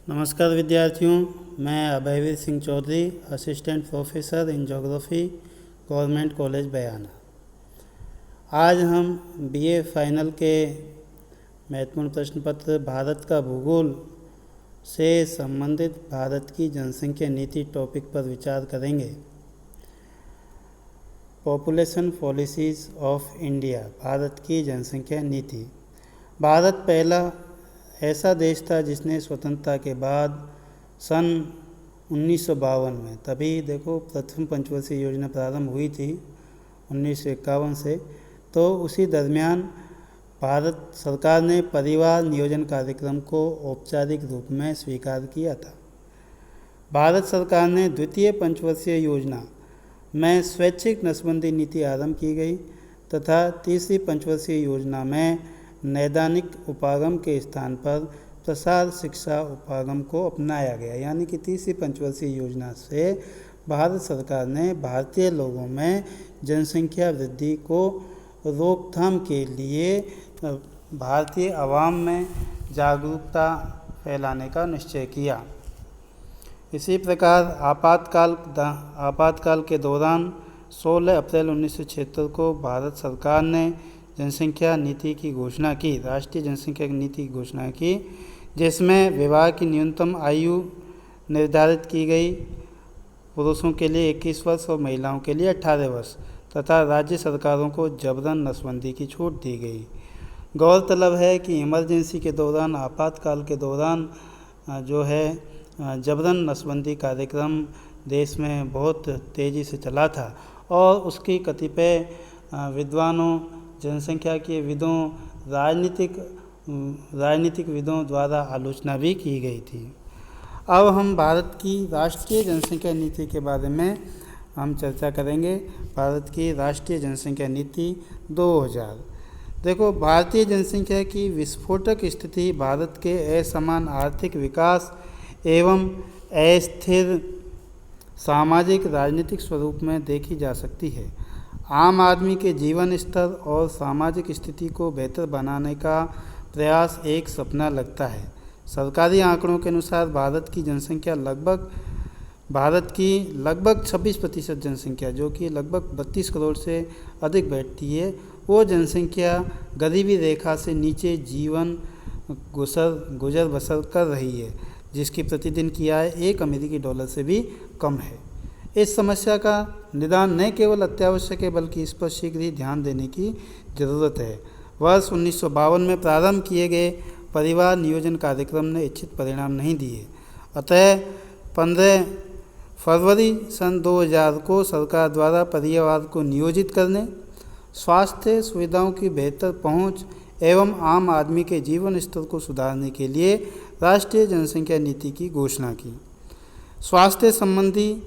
नमस्कार विद्यार्थियों, मैं Abhayveer Singh Chaudhary, assistant professor in geography, government college Bayana. आज हम बीए फाइनल के महत्वपूर्ण प्रश्न पत्र भारत का भूगोल से संबंधित भारत की जनसंख्या नीति टॉपिक पर विचार करेंगे। Population policies of India, Bharat की जनसंख्या नीति। भारत पहला ऐसा देश था जिसने स्वतंत्रता के बाद सन 1952 में, तभी देखो प्रथम पंचवर्षीय योजना प्रारंभ हुई थी 1951 से, तो उसी दरमियान भारत सरकार ने परिवार नियोजन कार्यक्रम को औपचारिक रूप में स्वीकार किया था। भारत सरकार ने द्वितीय पंचवर्षीय योजना में स्वैच्छिक नसबंदी नीति आरंभ की गई तथा तीसरी पंचवर्षीय योजना में नैदानिक उपागम के स्थान पर प्रसार शिक्षा उपागम को अपनाया गया। यानी कि तीसरी पंचवर्षीय योजना से भारत सरकार ने भारतीय लोगों में जनसंख्या वृद्धि को रोकथाम के लिए भारतीय आवाम में जागरूकता फैलाने का निश्चय किया। इसी प्रकार आपातकाल के दौरान 16 अप्रैल 1976 को भारत सरकार ने जनसंख्या नीति की घोषणा की, राष्ट्रीय जनसंख्या नीति की घोषणा की, जिसमें विवाह की न्यूनतम आयु निर्धारित की गई, पुरुषों के लिए 21 वर्ष और महिलाओं के लिए 18 वर्ष तथा राज्य सरकारों को जबरन नसबंदी की छूट दी गई। गौरतलब है कि इमरजेंसी के दौरान, आपातकाल के दौरान जो है जबरन नसबंदी कार्यक्रम देश में बहुत तेज़ी से चला था और उसकी कतिपय विद्वानों, जनसंख्या के विदों, राजनीतिक विदों द्वारा आलोचना भी की गई थी। अब हम भारत की राष्ट्रीय जनसंख्या नीति के बारे में हम चर्चा करेंगे। भारत की राष्ट्रीय जनसंख्या नीति 2000। देखो, भारतीय जनसंख्या की विस्फोटक स्थिति भारत के असमान आर्थिक विकास एवं अस्थिर सामाजिक राजनीतिक स्वरूप में देखी जा सकती है। आम आदमी के जीवन स्तर और सामाजिक स्थिति को बेहतर बनाने का प्रयास एक सपना लगता है। सरकारी आंकड़ों के अनुसार भारत की लगभग 26% जनसंख्या, जो कि लगभग 32 करोड़ से अधिक बैठती है, वो जनसंख्या गरीबी रेखा से नीचे जीवन गुजर बसर कर रही है, जिसकी प्रतिदिन की आय $1 से भी कम है। इस समस्या का निदान न केवल अत्यावश्यक है बल्कि इस पर शीघ्र ही ध्यान देने की जरूरत है। वर्ष 1952 में प्रारंभ किए गए परिवार नियोजन कार्यक्रम ने इच्छित परिणाम नहीं दिए। अतः 15 फरवरी सन 2000 को सरकार द्वारा परिवार को नियोजित करने, स्वास्थ्य सुविधाओं की बेहतर पहुंच एवं आम आदमी के जीवन स्तर को सुधारने के लिए राष्ट्रीय जनसंख्या नीति की घोषणा की। स्वास्थ्य संबंधी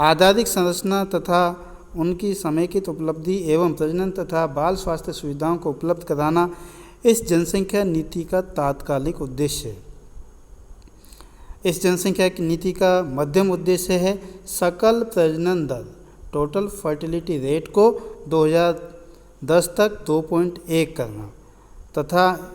आधारिक संरचना तथा उनकी समेकित उपलब्धि एवं प्रजनन तथा बाल स्वास्थ्य सुविधाओं को उपलब्ध कराना इस जनसंख्या नीति का तात्कालिक उद्देश्य है। इस जनसंख्या की नीति का मध्यम उद्देश्य है सकल प्रजनन दर, टोटल फर्टिलिटी रेट को 2010 तक 2.1 करना तथा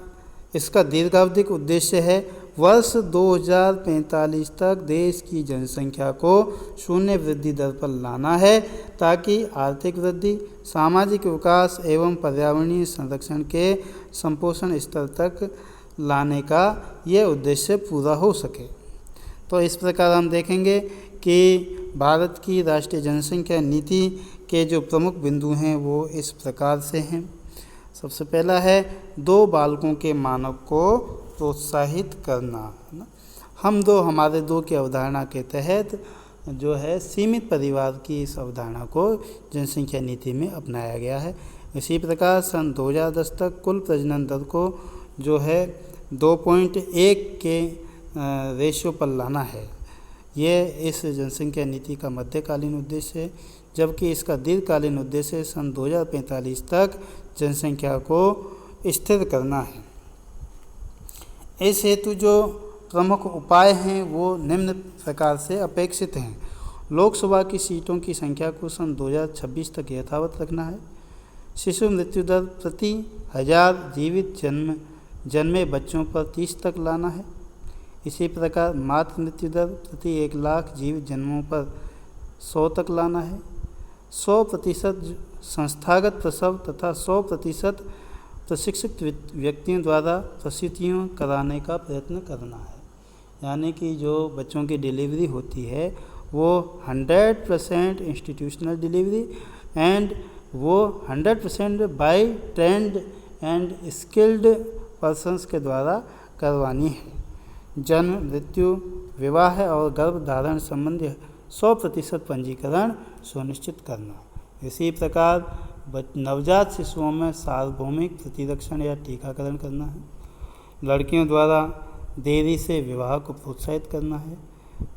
इसका दीर्घावधिक उद्देश्य है वर्ष 2045 तक देश की जनसंख्या को शून्य वृद्धि दर पर लाना है, ताकि आर्थिक वृद्धि, सामाजिक विकास एवं पर्यावरणीय संरक्षण के संपोषण स्तर तक लाने का यह उद्देश्य पूरा हो सके। तो इस प्रकार हम देखेंगे कि भारत की राष्ट्रीय जनसंख्या नीति के जो प्रमुख बिंदु हैं वो इस प्रकार से हैं। सबसे पहला है 2 बालकों के मानक को प्रोत्साहित करना, है ना। हमारे दो की अवधारणा के तहत जो है सीमित परिवार की इस अवधारणा को जनसंख्या नीति में अपनाया गया है। इसी प्रकार सन 2010 तक कुल प्रजनन दर को जो है 2.1 के रेशियो पर लाना है। ये इस जनसंख्या नीति का मध्यकालीन उद्देश्य है, जबकि इसका दीर्घकालीन उद्देश्य सन 2045 तक जनसंख्या को स्थिर करना है। इस हेतु जो प्रमुख उपाय हैं वो निम्न प्रकार से अपेक्षित हैं। लोकसभा की सीटों की संख्या को सन 2026 तक यथावत रखना है। शिशु मृत्यु दर प्रति 1000 जीवित जन्मे बच्चों पर 30 तक लाना है। इसी प्रकार मातृ मृत्यु दर प्रति 1 लाख जीवित जन्मों पर 100 तक लाना है। 100% संस्थागत प्रसव तथा 100% प्रशिक्षित व्यक्तियों द्वारा प्रसूतियों कराने का प्रयत्न करना है। यानी कि जो बच्चों की डिलीवरी होती है वो 100% इंस्टीट्यूशनल डिलीवरी एंड वो 100% by trained and skilled persons के द्वारा करवानी है। जन्म, मृत्यु, विवाह और गर्भधारण संबंधी 100% पंजीकरण सुनिश्चित करना। इसी प्रकार नवजात शिशुओं में सार्वभौमिक प्रतिरक्षण या टीकाकरण करना है। लड़कियों द्वारा देरी से विवाह को प्रोत्साहित करना है।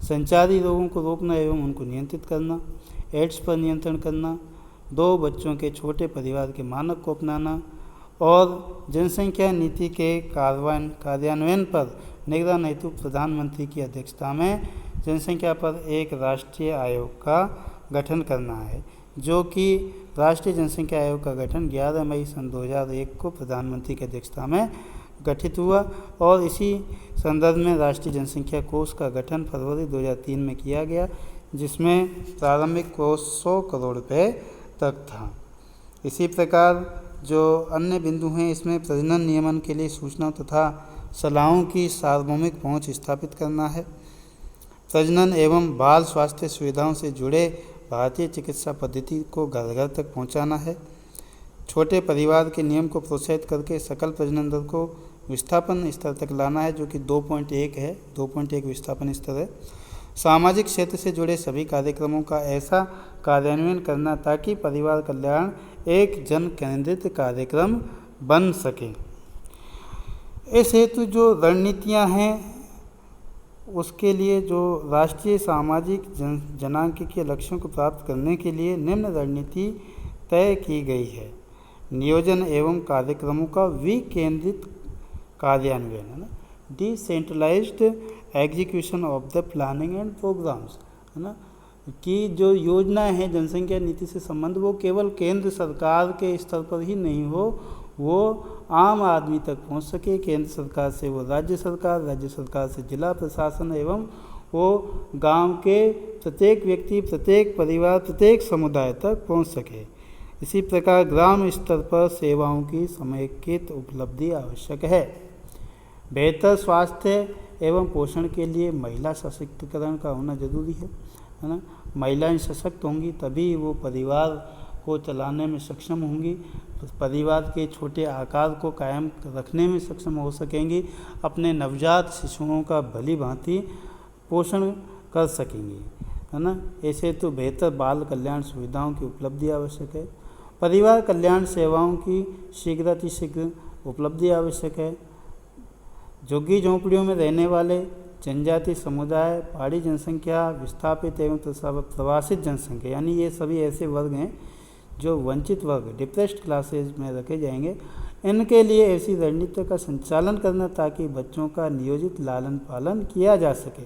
संचारी रोगों को रोकना एवं उनको नियंत्रित करना। एड्स पर नियंत्रण करना। 2 बच्चों के छोटे परिवार के मानक को अपनाना और जनसंख्या नीति के कार्यान्वयन पर निगरानी हेतु प्रधानमंत्री की अध्यक्षता में जनसंख्या पर एक राष्ट्रीय आयोग का गठन करना है, जो कि राष्ट्रीय जनसंख्या आयोग का गठन 11 मई सन 2001 को प्रधानमंत्री की अध्यक्षता में गठित हुआ और इसी संदर्भ में राष्ट्रीय जनसंख्या कोष का गठन फरवरी 2003 में किया गया, जिसमें प्रारंभिक कोष 100 करोड़ रुपये तक था। इसी प्रकार जो अन्य बिंदु हैं, इसमें प्रजनन नियमन के लिए सूचना तथा सलाहों की सार्वभौमिक पहुंच स्थापित करना है। प्रजनन एवं बाल स्वास्थ्य सुविधाओं से जुड़े भारतीय चिकित्सा पद्धति को घर घर तक पहुंचाना है। छोटे परिवार के नियम को प्रोत्साहित करके सकल प्रजनन दर को विस्थापन स्तर तक लाना है, जो कि 2.1 है। 2.1 विस्थापन स्तर है। सामाजिक क्षेत्र से जुड़े सभी कार्यक्रमों का ऐसा कार्यान्वयन करना ताकि परिवार कल्याण एक जन केंद्रित कार्यक्रम बन सके। इस हेतु जो रणनीतियां हैं, उसके लिए जो राष्ट्रीय सामाजिक जनांकीय लक्ष्यों को प्राप्त करने के लिए निम्न रणनीति तय की गई है। नियोजन एवं कार्यक्रमों का विकेंद्रित कार्यान्वयन, है ना, decentralised execution of the planning and programmes, है ना, कि जो योजनाएं हैं जनसंख्या नीति से संबंध वो केवल केंद्र सरकार के स्तर पर ही नहीं हो, वो आम आदमी तक पहुंच सके। केंद्र सरकार से वो राज्य सरकार से जिला प्रशासन एवं वो गांव के प्रत्येक व्यक्ति, प्रत्येक परिवार, प्रत्येक समुदाय तक पहुंच सके। इसी प्रकार ग्राम स्तर पर सेवाओं की समेकित उपलब्धि आवश्यक है। बेहतर स्वास्थ्य एवं पोषण के लिए महिला सशक्तिकरण का होना जरूरी है ना। महिलाएं सशक्त होंगी तभी वो परिवार को चलाने में सक्षम होंगी, परिवार के छोटे आकार को कायम रखने में सक्षम हो सकेंगी, अपने नवजात शिशुओं का भली भांति पोषण कर सकेंगी, है ना। ऐसे तो बेहतर बाल कल्याण सुविधाओं की उपलब्धि आवश्यक है। परिवार कल्याण सेवाओं की शीघ्र उपलब्धि आवश्यक है। झुग्गी झोंपड़ियों में रहने वाले जनजाति समुदाय, पहाड़ी जनसंख्या, विस्थापित एवं प्रवासित जनसंख्या, यानी ये सभी ऐसे वर्ग हैं जो वंचित वर्ग, डिप्रेस्ड क्लासेज में रखे जाएंगे। इनके लिए ऐसी रणनीति का संचालन करना ताकि बच्चों का नियोजित लालन पालन किया जा सके।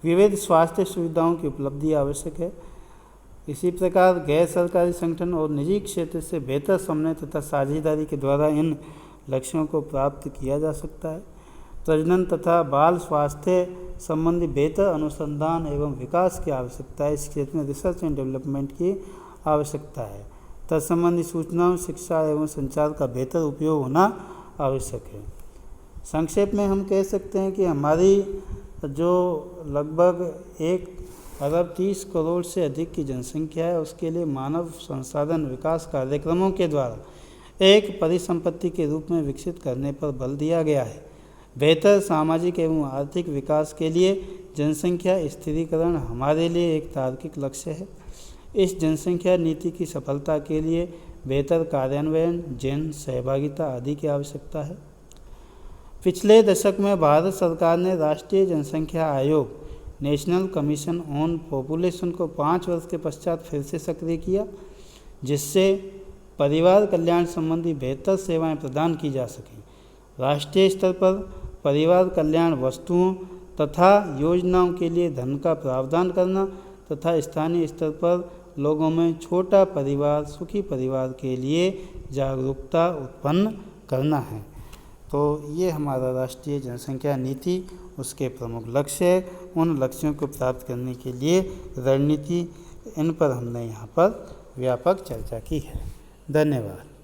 विविध स्वास्थ्य सुविधाओं की उपलब्धि आवश्यक है। इसी प्रकार गैर सरकारी संगठन और निजी क्षेत्र से बेहतर समन्वय तथा साझेदारी के द्वारा इन लक्ष्यों को प्राप्त किया जा सकता है। प्रजनन तथा बाल स्वास्थ्य संबंधी बेहतर अनुसंधान एवं विकास की आवश्यकता है। इस क्षेत्र में रिसर्च एंड डेवलपमेंट की आवश्यकता है। तत्संबंधी सूचनाओं, शिक्षा एवं संचार का बेहतर उपयोग होना आवश्यक है। संक्षेप में हम कह सकते हैं कि हमारी जो लगभग 1,30 करोड़ से अधिक की जनसंख्या है, उसके लिए मानव संसाधन विकास कार्यक्रमों के द्वारा एक परिसंपत्ति के रूप में विकसित करने पर बल दिया गया है। बेहतर सामाजिक एवं आर्थिक विकास के लिए जनसंख्या स्थिरीकरण हमारे लिए एक तार्किक लक्ष्य है। इस जनसंख्या नीति की सफलता के लिए बेहतर कार्यान्वयन, जन सहभागिता आदि की आवश्यकता है। पिछले दशक में भारत सरकार ने राष्ट्रीय जनसंख्या आयोग, नेशनल कमीशन ऑन पॉपुलेशन को 5 वर्ष के पश्चात फिर से सक्रिय किया, जिससे परिवार कल्याण संबंधी बेहतर सेवाएं प्रदान की जा सकें। राष्ट्रीय स्तर पर परिवार कल्याण वस्तुओं तथा योजनाओं के लिए धन का प्रावधान करना तथा स्थानीय स्तर पर लोगों में छोटा परिवार, सुखी परिवार के लिए जागरूकता उत्पन्न करना है। तो ये हमारा राष्ट्रीय जनसंख्या नीति, उसके प्रमुख लक्ष्य है। उन लक्ष्यों को प्राप्त करने के लिए रणनीति, इन पर हमने यहाँ पर व्यापक चर्चा की है। धन्यवाद।